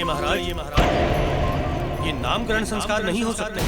महाराज, ये नामकरण संस्कार नहीं हो सकता।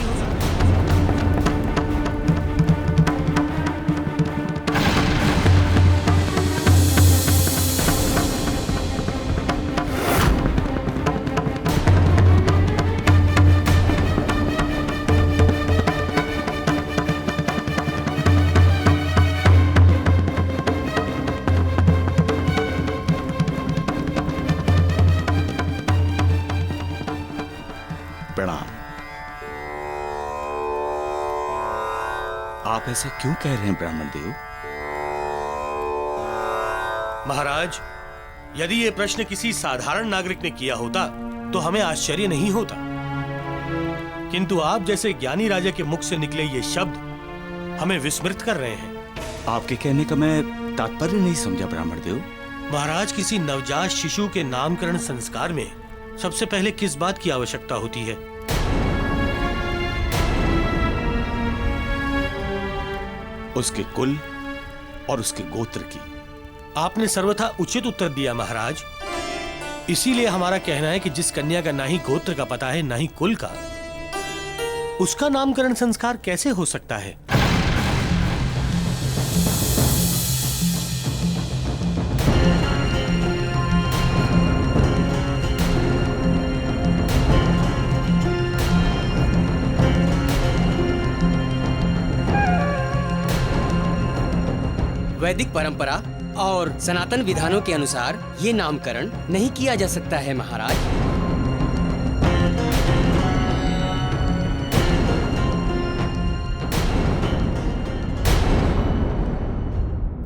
आप ऐसा क्यों कह रहे हैं ब्राह्मण देव? महाराज, यदि ये प्रश्न किसी साधारण नागरिक ने किया होता तो हमें आश्चर्य नहीं होता, किंतु आप जैसे ज्ञानी राजा के मुख से निकले ये शब्द हमें विस्मृत कर रहे हैं। आपके कहने का मैं तात्पर्य नहीं समझा ब्राह्मण देव। महाराज, किसी नवजात शिशु के नामकरण संस्कार में सबसे पहले किस बात की आवश्यकता होती है? उसके कुल और उसके गोत्र की। आपने सर्वथा उचित उत्तर दिया महाराज। इसीलिए हमारा कहना है कि जिस कन्या का ना ही गोत्र का पता है ना ही कुल का, उसका नामकरण संस्कार कैसे हो सकता है? वैदिक परंपरा और सनातन विधानों के अनुसार ये नामकरण नहीं किया जा सकता है महाराज।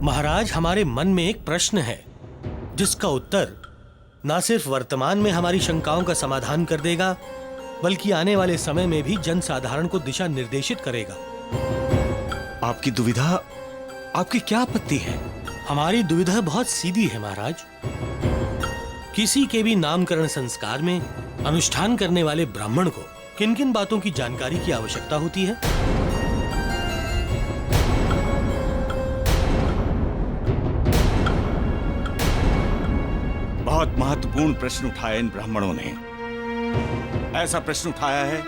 महाराज, हमारे मन में एक प्रश्न है जिसका उत्तर न सिर्फ वर्तमान में हमारी शंकाओं का समाधान कर देगा, बल्कि आने वाले समय में भी जनसाधारण को दिशा निर्देशित करेगा। आपकी दुविधा, आपकी क्या आपत्ति है? हमारी दुविधा बहुत सीधी है महाराज। किसी के भी नामकरण संस्कार में अनुष्ठान करने वाले ब्राह्मण को किन किन बातों की जानकारी की आवश्यकता होती है? बहुत महत्वपूर्ण प्रश्न उठाया इन ब्राह्मणों ने। ऐसा प्रश्न उठाया है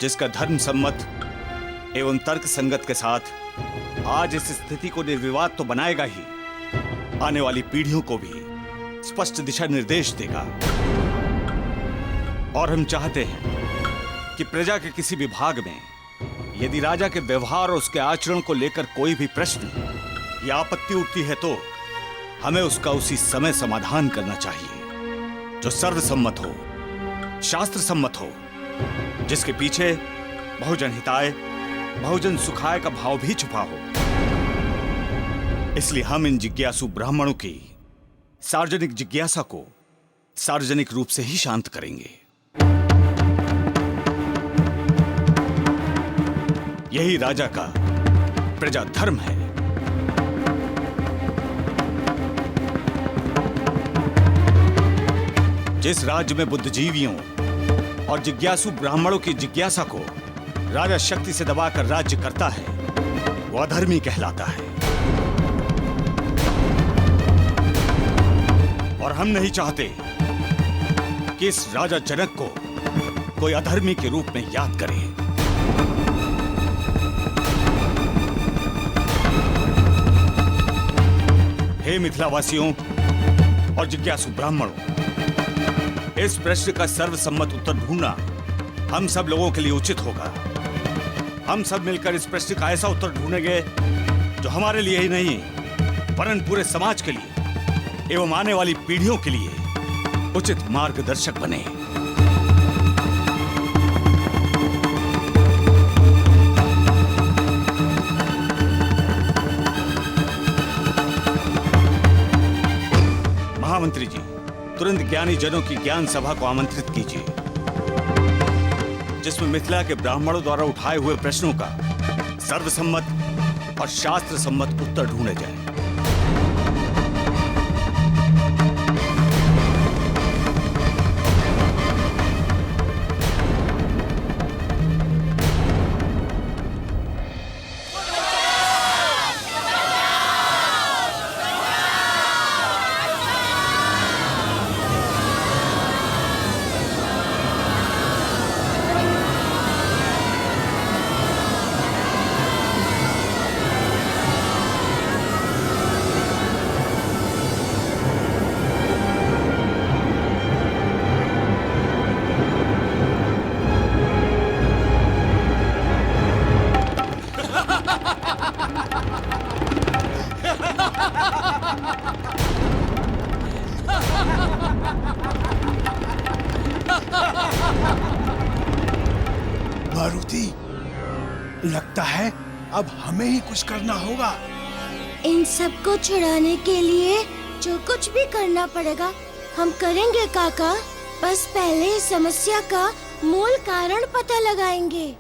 जिसका धर्म सम्मत एवं तर्क संगत के साथ आज इस स्थिति को निर्विवाद तो बनाएगा ही, आने वाली पीढ़ियों को भी स्पष्ट दिशा निर्देश देगा। और हम चाहते हैं कि प्रजा के किसी भी भाग में यदि राजा के व्यवहार और उसके आचरण को लेकर कोई भी प्रश्न या आपत्ति उठती है तो हमें उसका उसी समय समाधान करना चाहिए, जो सर्वसम्मत हो, शास्त्र सम्मत हो, जिसके पीछे बहुजन हिताय, बहुजन सुखाय का भाव भी छुपा हो। इसलिए हम इन जिज्ञासु ब्राह्मणों की सार्वजनिक जिज्ञासा को सार्वजनिक रूप से ही शांत करेंगे। यही राजा का प्रजा धर्म है। जिस राज्य में बुद्धिजीवियों और जिज्ञासु ब्राह्मणों की जिज्ञासा को राजा शक्ति से दबाकर राज्य करता है, वो अधर्मी कहलाता है। और हम नहीं चाहते कि इस राजा जनक को कोई अधर्मी के रूप में याद करे। हे मिथिलावासियों और जिज्ञासु ब्राह्मणों, इस प्रश्न का सर्वसम्मत उत्तर ढूंढना हम सब लोगों के लिए उचित होगा। हम सब मिलकर इस प्रश्न का ऐसा उत्तर ढूंढेंगे जो हमारे लिए ही नहीं वरन पूरे समाज के लिए एवं आने वाली पीढ़ियों के लिए उचित मार्गदर्शक बने। महामंत्री जी, तुरंत ज्ञानी जनों की ज्ञान सभा को आमंत्रित कीजिए। जिसमें मिथिला के ब्राह्मणों द्वारा उठाए हुए प्रश्नों का सर्वसम्मत और शास्त्र सम्मत उत्तर ढूंढे जाए। मारुति, लगता है अब हमें ही कुछ करना होगा। इन सबको छुड़ाने के लिए जो कुछ भी करना पड़ेगा हम करेंगे काका। बस पहले इस समस्या का मूल कारण पता लगाएंगे।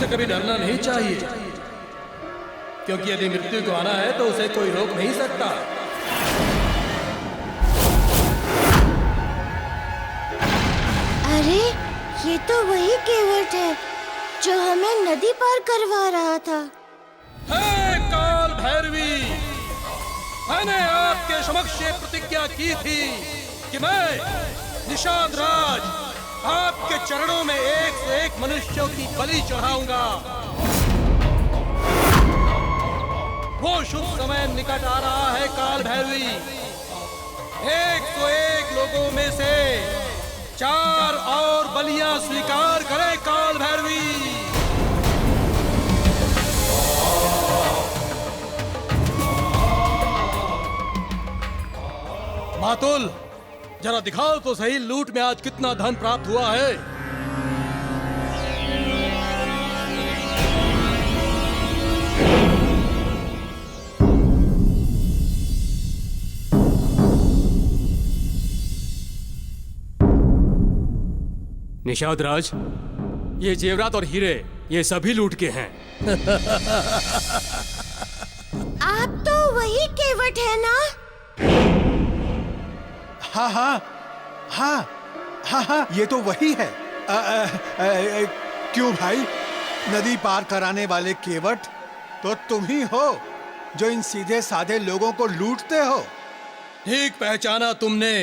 कभी डरना नहीं चाहिए, क्योंकि यदि मृत्यु को आना है तो उसे कोई रोक नहीं सकता। अरे ये तो वही केवट है जो हमें नदी पार करवा रहा था। हे काल भैरवी, मैंने आपके समक्ष ये प्रतिज्ञा की थी कि मैं निषाद राज आपके चरणों में एक से एक मनुष्यों की बलि चढ़ाऊंगा। वो शुभ समय निकट आ रहा है काल भैरवी। 101 लोगों में से 4 और बलियां स्वीकार करे काल भैरवी। मातुल, जरा दिखाओ तो सही लूट में आज कितना धन प्राप्त हुआ है। निषाद राज, ये जेवरात और हीरे ये सभी लूट के हैं। आप तो वही केवट है ना? हाँ हाँ हाँ हाँ हाँ, ये तो वही है। क्यों भाई, नदी पार कराने वाले केवट तो तुम ही हो जो इन सीधे साधे लोगों को लूटते हो। ठीक पहचाना तुमने।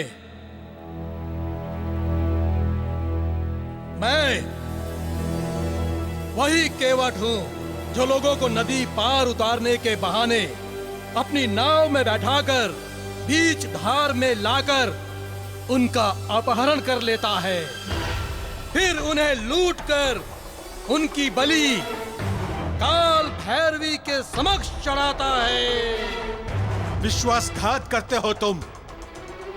मैं वही केवट हूँ जो लोगों को नदी पार उतारने के बहाने अपनी नाव में बैठाकर बीच धार में लाकर उनका अपहरण कर लेता है, फिर उन्हें लूटकर उनकी बलि काल भैरवी के समक्ष चढ़ाता है। विश्वासघात करते हो तुम।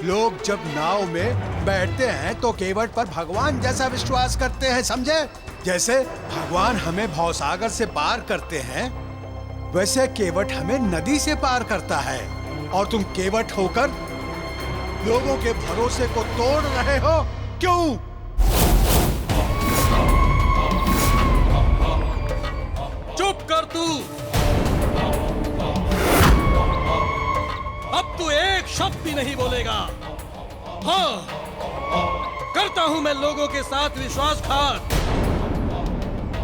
लोग जब नाव में बैठते हैं तो केवट पर भगवान जैसा विश्वास करते हैं, समझे? जैसे भगवान हमें भवसागर से पार करते हैं, वैसे केवट हमें नदी से पार करता है। और तुम केवट होकर लोगों के भरोसे को तोड़ रहे हो, क्यों? चुप कर तू। अब तू एक शब्द भी नहीं बोलेगा। हाँ, करता हूं मैं लोगों के साथ विश्वासघात,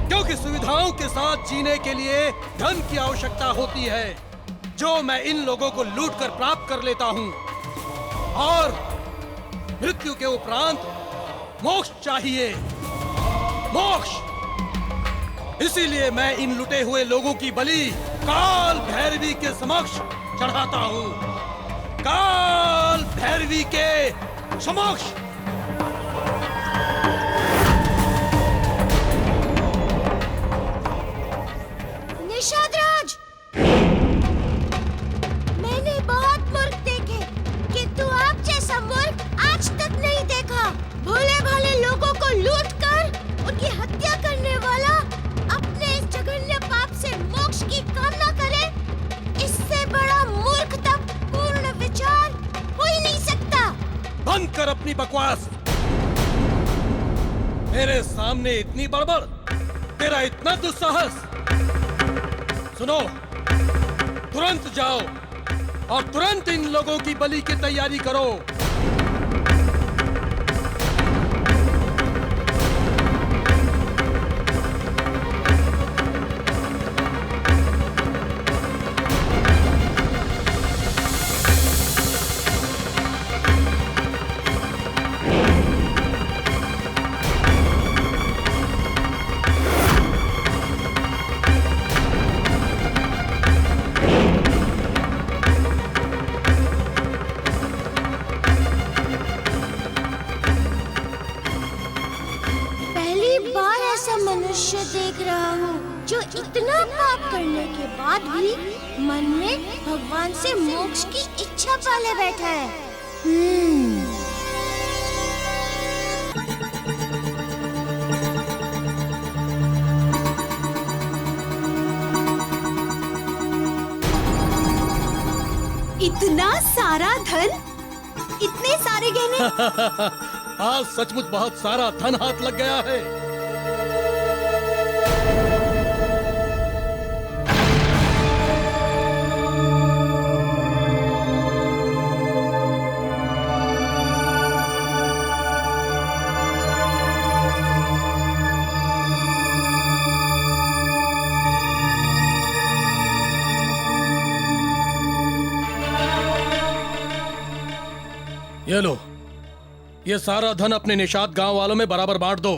क्योंकि सुविधाओं के साथ जीने के लिए धन की आवश्यकता होती है, जो मैं इन लोगों को लूट कर प्राप्त कर लेता हूं। और मृत्यु के उपरांत मोक्ष चाहिए, मोक्ष। इसीलिए मैं इन लुटे हुए लोगों की बलि काल भैरवी के समक्ष चढ़ाता हूं, काल भैरवी के समक्ष। निषाद राज, मैंने बहुत मूर्ख देखे, किंतु आप जैसा मूर्ख आज तक नहीं देखा। भोले भाले लोगों को लूट कर उनकी हत्या करने वाला अपने इस जघन्य पाप से मोक्ष की कामना करे, इससे बड़ा मूर्खता पूर्ण विचार हो ही नहीं सकता। बंद कर अपनी बकवास। मेरे सामने इतनी बड़बड़, तेरा इतना दुस्साहस। सुनो, तुरंत जाओ और तुरंत इन लोगों की बलि की तैयारी करो। मनुष्य देख रहा हूँ जो इतना पाप करने के बाद भी मन में भगवान से मोक्ष की इच्छा पाले बैठा है। इतना सारा धन, इतने सारे गहने। आज सचमुच बहुत सारा धन हाथ लग गया है। ये लो, ये सारा धन अपने निषाद गांव वालों में बराबर बांट दो।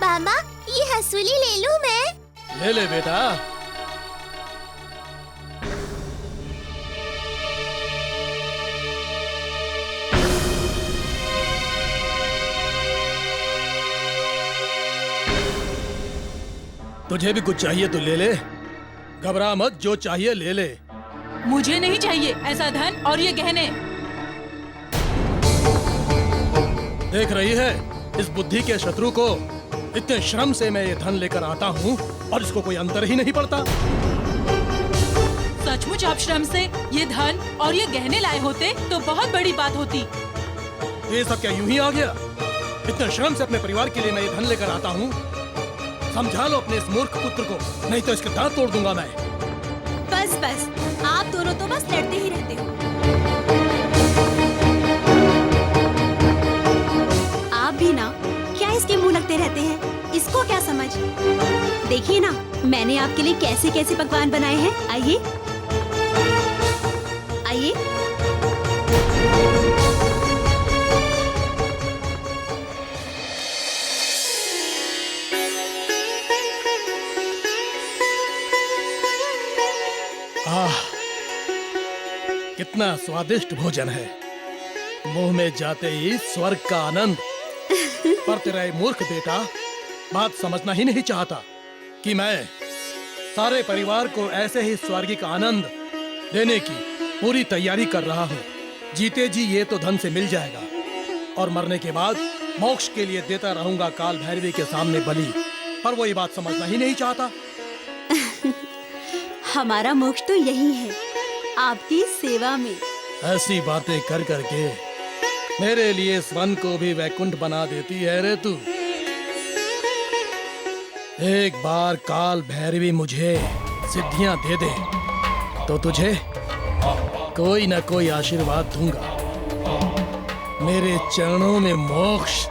बाबा, ये हसूली ले लूं मैं? ले ले बेटा। तुझे भी कुछ चाहिए तो ले ले, घबरा मत, जो चाहिए ले ले। मुझे नहीं चाहिए ऐसा धन और ये गहने। देख रही है इस बुद्धि के शत्रु को? इतने श्रम से मैं ये धन लेकर आता हूँ और इसको कोई अंतर ही नहीं पड़ता। सचमुच आप श्रम से ये धन और ये गहने लाए होते तो बहुत बड़ी बात होती। ये सब क्या यूं ही आ गया? इतने श्रम से अपने परिवार के लिए मैं ये धन लेकर आता हूँ। समझा लो अपने इस मूर्ख पुत्र को, नहीं तो इसके दांत तोड़ दूंगा मैं। बस बस, आप दोनों तो बस लड़ते ही रहते हो। आप भी ना क्या इसके मुंह लगते रहते हैं? इसको क्या समझ? देखिए ना, मैंने आपके लिए कैसे कैसे पकवान बनाए हैं। आइए आइए। आह, कितना स्वादिष्ट भोजन है। मुंह में जाते ही स्वर्ग का आनंद। पर तेरा ये मूर्ख बेटा बात समझना ही नहीं चाहता कि मैं सारे परिवार को ऐसे ही स्वर्गिक आनंद देने की पूरी तैयारी कर रहा हूँ। जीते जी ये तो धन से मिल जाएगा और मरने के बाद मोक्ष के लिए देता रहूंगा काल भैरवी के सामने बलि। पर वो ये बात समझना ही नहीं चाहता। हमारा मोक्ष तो यही है, आपकी सेवा में। ऐसी बातें कर करके मेरे लिए इस वन को भी वैकुंठ बना देती है रे तू। एक बार काल भैरवी मुझे सिद्धियां दे दे तो तुझे कोई ना कोई आशीर्वाद दूंगा। मेरे चरणों में मोक्ष।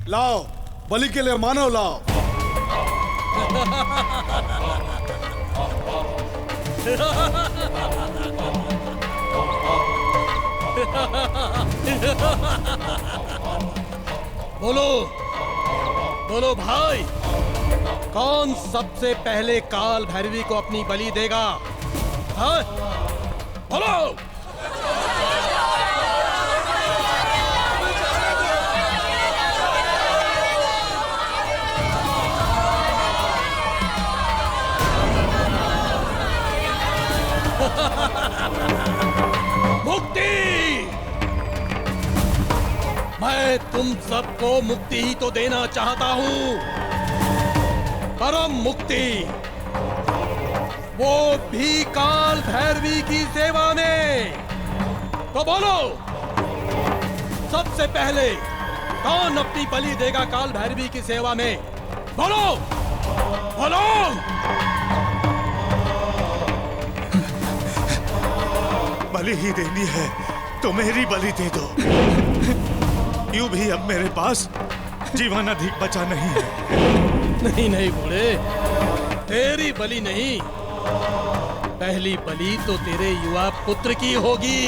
लाओ, बलि के लिए मानव लाओ। बोलो बोलो भाई, कौन सबसे पहले काल भैरवी को अपनी बलि देगा? हाँ? बोलो। मुक्ति! मैं तुम सबको मुक्ति ही तो देना चाहता हूँ, परम मुक्ति, वो भी काल भैरवी की सेवा में। तो बोलो, सबसे पहले कौन अपनी बलि देगा काल भैरवी की सेवा में? बोलो बोलो। बलि ही देनी है तो मेरी बलि दे दो। यूं भी अब मेरे पास जीवन अधिक बचा नहीं है। नहीं नहीं बूढ़े, तेरी बलि नहीं, पहली बलि तो तेरे युवा पुत्र की होगी।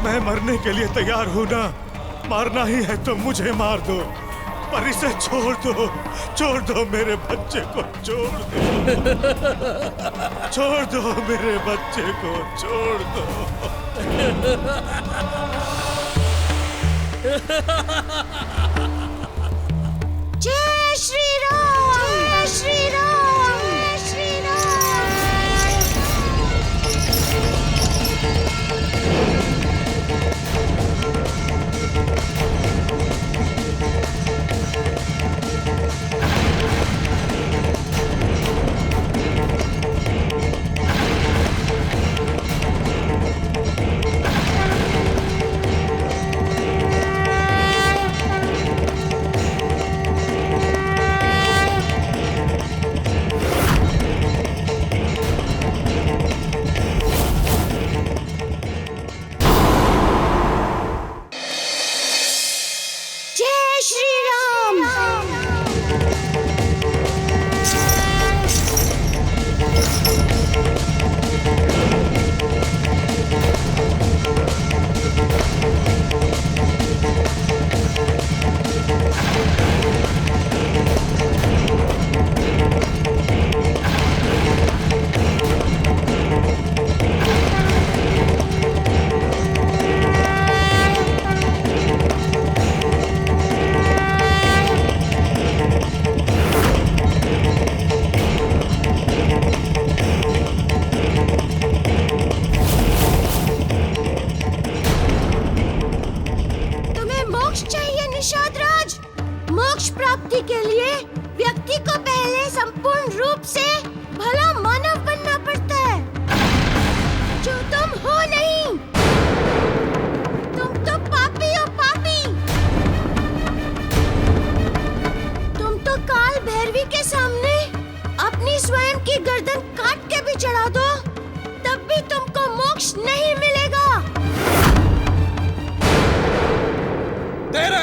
मैं मरने के लिए तैयार हूं ना। मारना ही है तो मुझे मार दो, पर इसे छोड़ दो मेरे बच्चे को, छोड़ दो मेरे बच्चे को, छोड़ दो। जय श्री राम, जय श्री राम, जय श्री राम।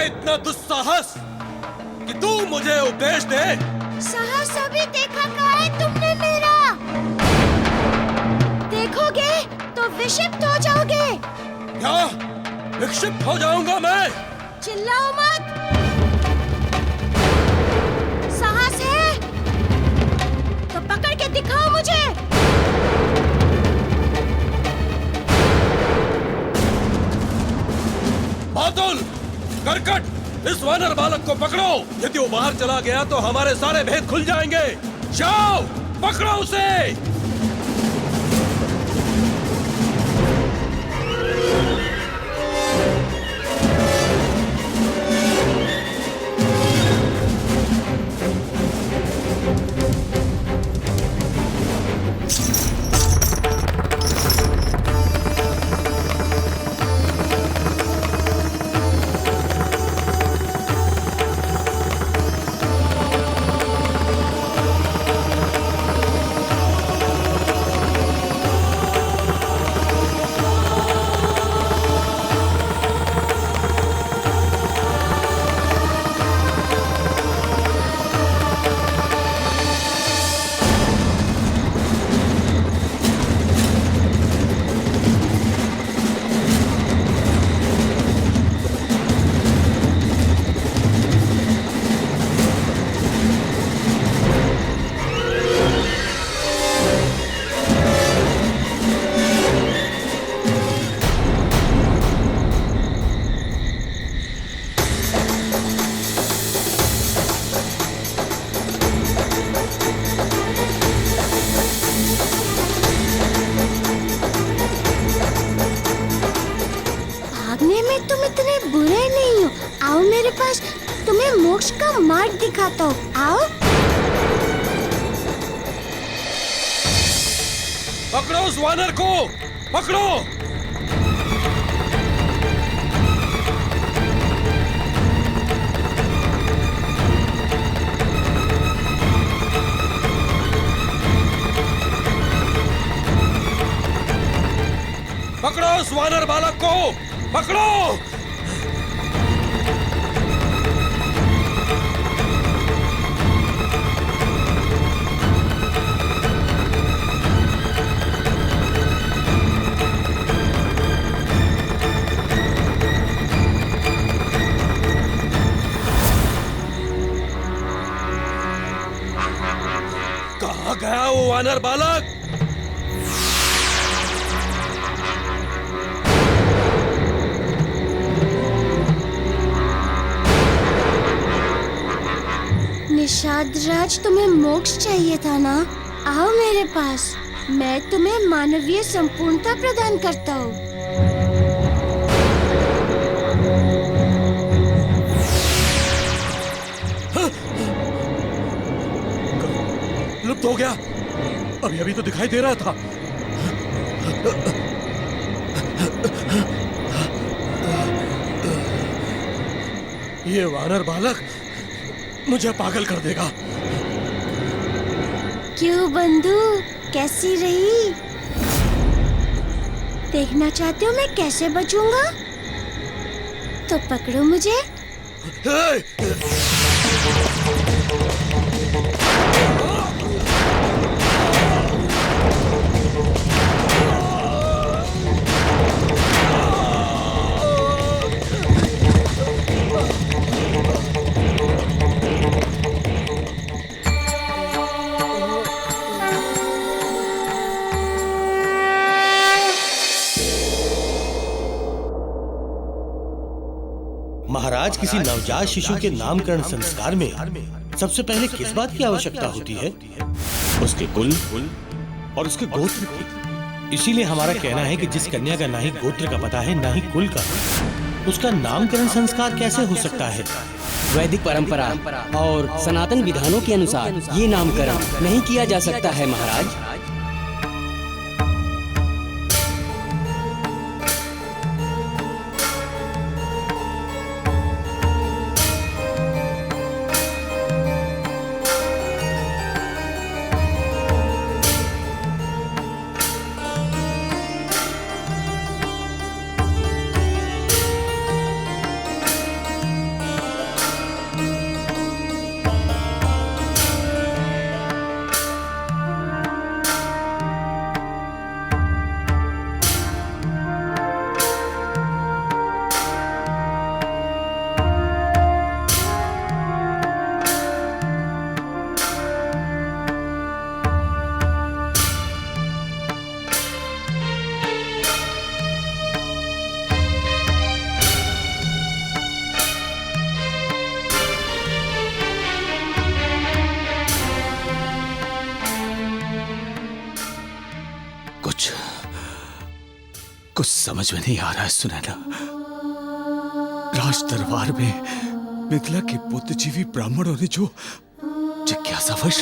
है इतना दुस्साहस कि तू मुझे उपदेश दे? साहस अभी देखा कहाँ है तुमने मेरा? देखोगे तो विक्षिप्त हो जाओगे। क्या विक्षिप्त हो जाऊंगा मैं? चिल्लाओ मत। साहस है तो पकड़ के दिखाओ मुझे। बादल, करकट, इस वानर बालक को पकड़ो। यदि वो बाहर चला गया तो हमारे सारे भेद खुल जाएंगे। जाओ, पकड़ो उसे। तुम्हें मोक्ष का मार्ग दिखाता हूँ। आओ। पकड़ो उस वानर को, पकड़ो। पकड़ो उस वानर बालक को, पकड़ो। कहाँ गया वो वानर बालक? निषाद राज, तुम्हें मोक्ष चाहिए था ना? आओ मेरे पास, मैं तुम्हें मानवीय संपूर्णता प्रदान करता हूँ। लुप्त हो गया। अभी अभी तो दिखाई दे रहा था। ये वानर बालक मुझे पागल कर देगा। क्यों बंधु, कैसी रही? देखना चाहते हो मैं कैसे बचूंगा? तो पकड़ो मुझे। महाराज, किसी नवजात शिशु के नामकरण संस्कार में सबसे पहले किस बात की आवश्यकता होती है? उसके कुल और उसके गोत्र की। इसीलिए हमारा कहना है कि जिस कन्या का ना ही गोत्र का पता है ना ही कुल का, उसका नामकरण संस्कार कैसे हो सकता है? वैदिक परंपरा और सनातन विधानों के अनुसार ये नामकरण नहीं किया जा सकता है महाराज। कुछ समझ में नहीं आ रहा है सुनैना। राज दरबार में मिथिला के बुद्धिजीवी ब्राह्मणों ने जो जिज्ञासावश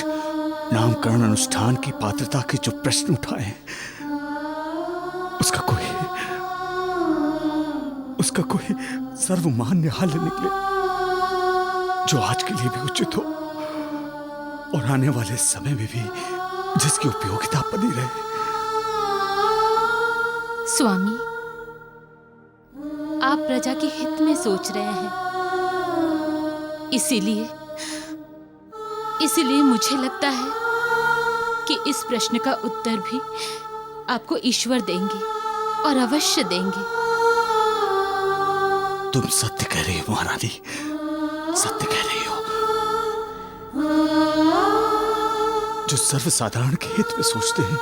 नामकरण अनुष्ठान की पात्रता के जो प्रश्न उठाए हैं, उसका कोई सर्वमान्य हल निकले जो आज के लिए भी उचित हो और आने वाले समय में भी जिसकी उपयोगिता बनी रहे। स्वामी, आप प्रजा के हित में सोच रहे हैं, इसीलिए मुझे लगता है कि इस प्रश्न का उत्तर भी आपको ईश्वर देंगे और अवश्य देंगे। तुम सत्य कह रही हो महारानी, सत्य कह रही हो। जो सर्वसाधारण के हित में सोचते हैं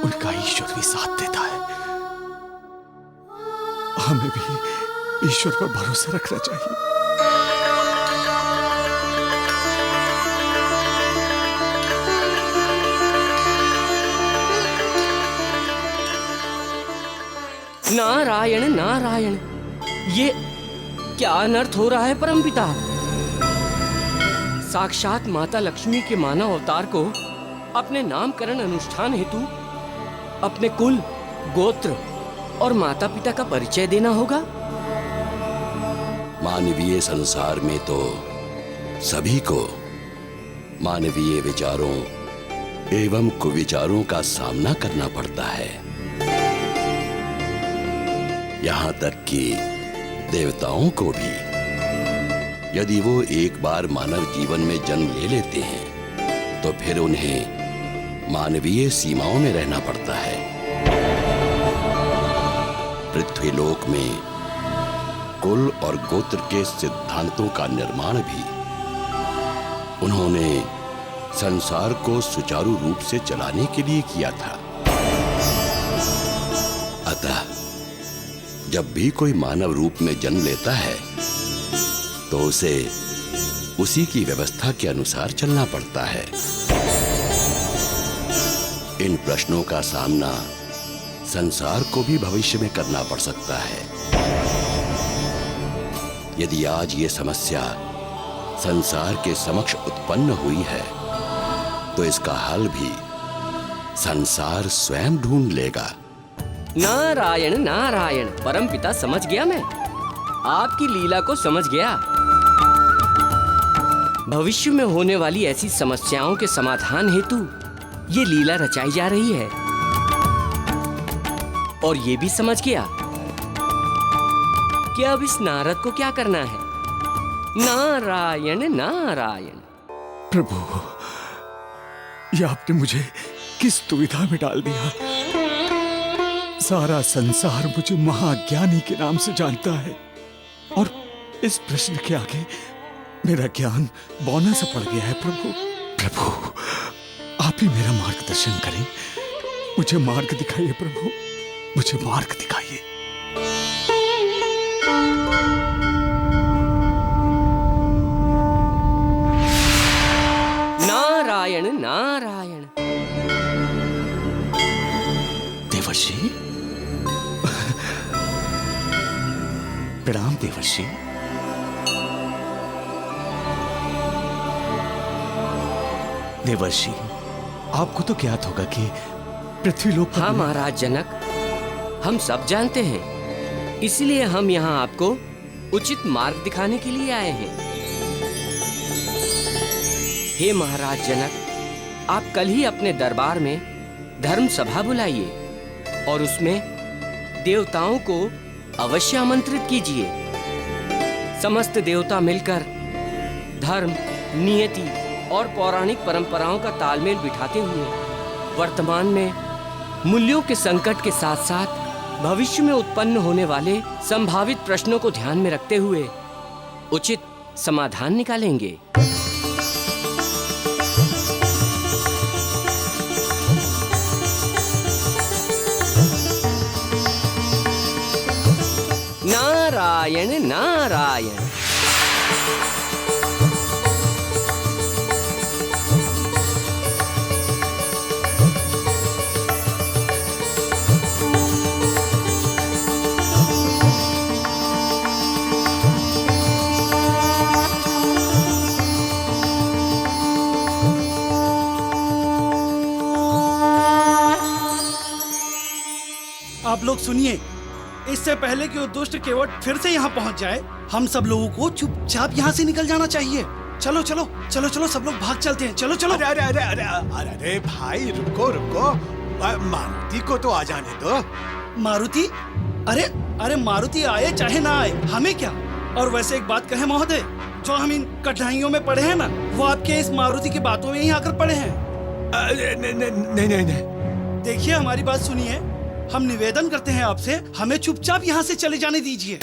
उनका ईश्वर भी साथ देता है। हमें भी ईश्वर पर भरोसा रखना चाहिए। नारायण नारायण, ये क्या अनर्थ हो रहा है परमपिता? साक्षात माता लक्ष्मी के मानव अवतार को अपने नामकरण अनुष्ठान हेतु अपने कुल, गोत्र और माता पिता का परिचय देना होगा। मानवीय संसार में तो सभी को मानवीय विचारों एवं कुविचारों का सामना करना पड़ता है। यहाँ तक कि देवताओं को भी यदि वो एक बार मानव जीवन में जन्म ले लेते हैं तो फिर उन्हें मानवीय सीमाओं में रहना पड़ता है। पृथ्वीलोक में कुल और गोत्र के सिद्धांतों का निर्माण भी उन्होंने संसार को सुचारू रूप से चलाने के लिए किया था। अतः जब भी कोई मानव रूप में जन्म लेता है तो उसे उसी की व्यवस्था के अनुसार चलना पड़ता है। इन प्रश्नों का सामना संसार को भी भविष्य में करना पड़ सकता है। यदि आज ये समस्या संसार के समक्ष उत्पन्न हुई है तो इसका हल भी संसार स्वयं ढूंढ लेगा। नारायण नारायण, परमपिता समझ गया, मैं आपकी लीला को समझ गया। भविष्य में होने वाली ऐसी समस्याओं के समाधान हेतु ये लीला रचाई जा रही है। और ये भी समझ गया कि अब इस नारद को क्या करना है। नारायण नारायण। प्रभु, ये आपने मुझे किस दुविधा में डाल दिया। सारा संसार मुझे महाज्ञानी के नाम से जानता है और इस प्रश्न के आगे मेरा ज्ञान बौना सा पड़ गया है। प्रभु, आप ही मेरा मार्गदर्शन करें। मुझे मार्ग दिखाइए प्रभु, मुझे मार्ग दिखाइए। नारायण नारायण। देवर्षि, प्रणाम देवर्षि। देवर्षि, आपको तो ज्ञात होगा कि पृथ्वीलोक पर हाँ महाराज जनक, हम सब जानते हैं। इसलिए हम यहाँ आपको उचित मार्ग दिखाने के लिए आए हैं। हे महाराज जनक, आप कल ही अपने दरबार में धर्म सभा बुलाइए और उसमें देवताओं को अवश्य आमंत्रित कीजिए। समस्त देवता मिलकर धर्म, नियति और पौराणिक परंपराओं का तालमेल बिठाते हुए वर्तमान में मूल्यों के संकट के साथ साथ भविष्य में उत्पन्न होने वाले संभावित प्रश्नों को ध्यान में रखते हुए उचित समाधान निकालेंगे। नारायण नारायण। आप लोग सुनिए, इससे पहले कि वो दुष्ट केवट फिर से यहाँ पहुँच जाए, हम सब लोगों को चुपचाप यहाँ से निकल जाना चाहिए। चलो चलो चलो चलो, सब लोग भाग चलते हैं। चलो चलो। अरे अरे अरे अरे अरे अरे भाई रुको रुको, मारुति को तो आ जाने दो। मारुति? अरे अरे मारुति आए चाहे ना आए, हमें क्या। और वैसे एक बात कहे महोदय, जो हम इन कठिनाइयों में पड़े हैं ना, वो आपके इस मारुति की बातों में ही आकर पड़े हैं। नहीं नहीं नहीं नहीं, देखिए हमारी बात सुनिए, हम निवेदन करते हैं आपसे, हमें चुपचाप यहाँ से चले जाने दीजिए।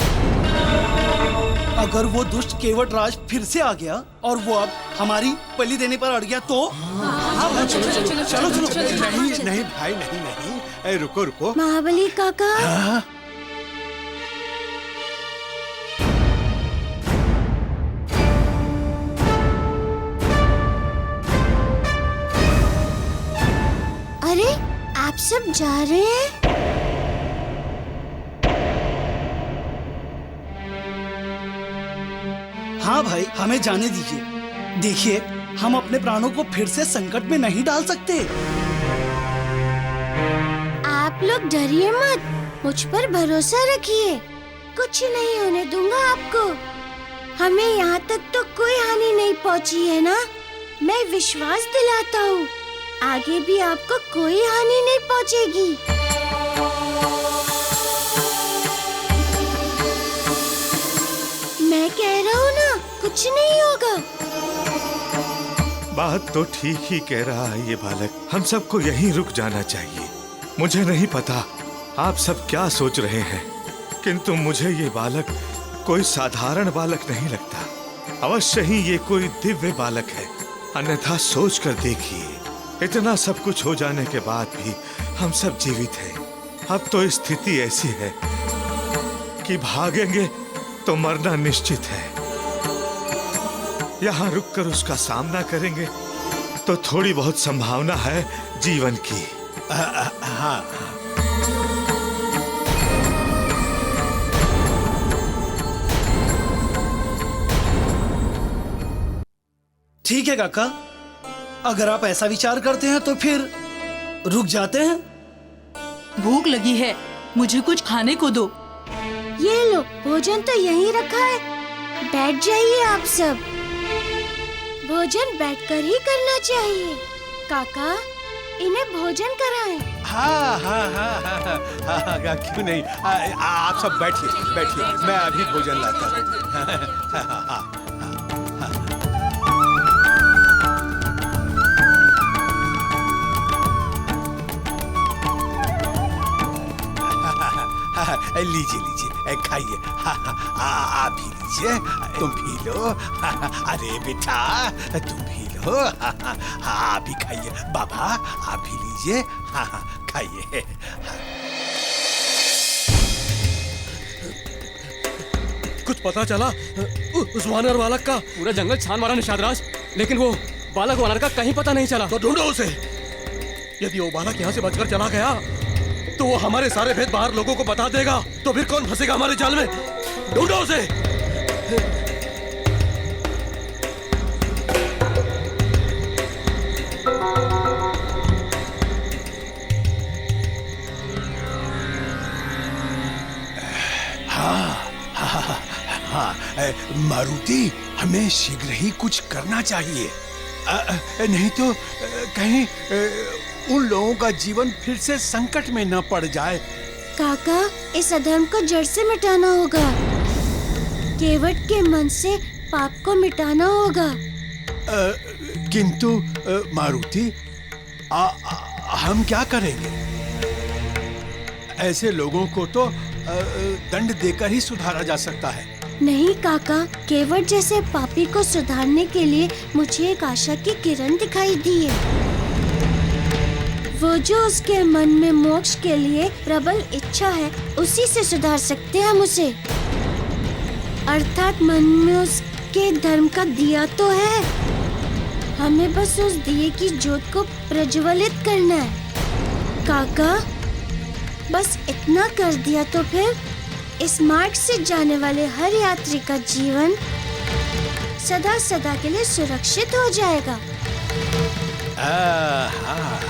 अगर वो दुष्ट केवट राज फिर से आ गया और वो अब हमारी बलि देने पर अड़ गया तो चलो चलो। नहीं नहीं भाई, नहीं नहीं, रुको रुको। महाबली काका, अरे आप सब जा रहे हैं? हाँ भाई, हमें जाने दीजिए। देखिए, हम अपने प्राणों को फिर से संकट में नहीं डाल सकते। आप लोग डरिए मत, मुझ पर भरोसा रखिए, कुछ नहीं होने दूंगा आपको। हमें यहाँ तक तो कोई हानि नहीं पहुँची है ना, मैं विश्वास दिलाता हूँ, आगे भी आपको कोई हानि नहीं पहुँचेगी। मैं कह रहा हूँ ना, कुछ नहीं होगा। बात तो ठीक ही कह रहा है ये बालक, हम सबको यहीं रुक जाना चाहिए। मुझे नहीं पता आप सब क्या सोच रहे हैं, किंतु मुझे ये बालक कोई साधारण बालक नहीं लगता। अवश्य ही ये कोई दिव्य बालक है। अन्यथा सोच कर देखिए, इतना सब कुछ हो जाने के बाद भी हम सब जीवित हैं। अब तो स्थिति ऐसी है कि भागेंगे तो मरना निश्चित है। यहाँ रुककर उसका सामना करेंगे तो थोड़ी बहुत संभावना है जीवन की। हाँ, ठीक है काका, अगर आप ऐसा विचार करते हैं तो फिर रुक जाते हैं। भूख लगी है, मुझे कुछ खाने को दो। ये लो, भोजन तो यहीं रखा है, बैठ जाइए आप सब। भोजन बैठकर ही करना चाहिए। काका, इन्हें भोजन कराएं। हाँ हाँ हाँ हाँ हाँ हाँ, क्यों नहीं। आप सब बैठिए बैठिए, मैं अभी भोजन लाता हूँ। लीजिए लीजिए, खाइए। आप भी लीजिए, तुम भी लो। अरे बेटा, तुम भी लो। आप भी खाइए। बाबा, आप भी लीजिए, खाइए। कुछ पता चला उस वानर बालक का? पूरा जंगल छान मारा निषाद राज, लेकिन वो बालक वानर का कहीं पता नहीं चला। तो ढूंढो उसे। यदि वो बालक यहाँ से बचकर चला गया तो वो हमारे सारे भेद बाहर लोगों को बता देगा, तो फिर कौन फंसेगा हमारे जाल में? ढूंढो उसे। हाँ, मारुति, हमें शीघ्र ही कुछ करना चाहिए, नहीं तो कहीं उन लोगों का जीवन फिर से संकट में न पड़ जाए। काका, इस अधर्म को जड़ से मिटाना होगा। केवट के मन से पाप को मिटाना होगा। किंतु मारुति, हम क्या करेंगे? ऐसे लोगों को तो दंड देकर ही सुधारा जा सकता है। नहीं काका, केवट जैसे पापी को सुधारने के लिए मुझे एक आशा की किरण दिखाई दी है। वो जो उसके मन में मोक्ष के लिए प्रबल इच्छा है, उसी से सुधार सकते हैं हम उसे। अर्थात मन में उसके धर्म का दिया तो है, हमें बस उस दिए की ज्योत को प्रज्वलित करना है। काका, बस इतना कर दिया तो फिर इस मार्ग से जाने वाले हर यात्री का जीवन सदा सदा के लिए सुरक्षित हो जाएगा। हाँ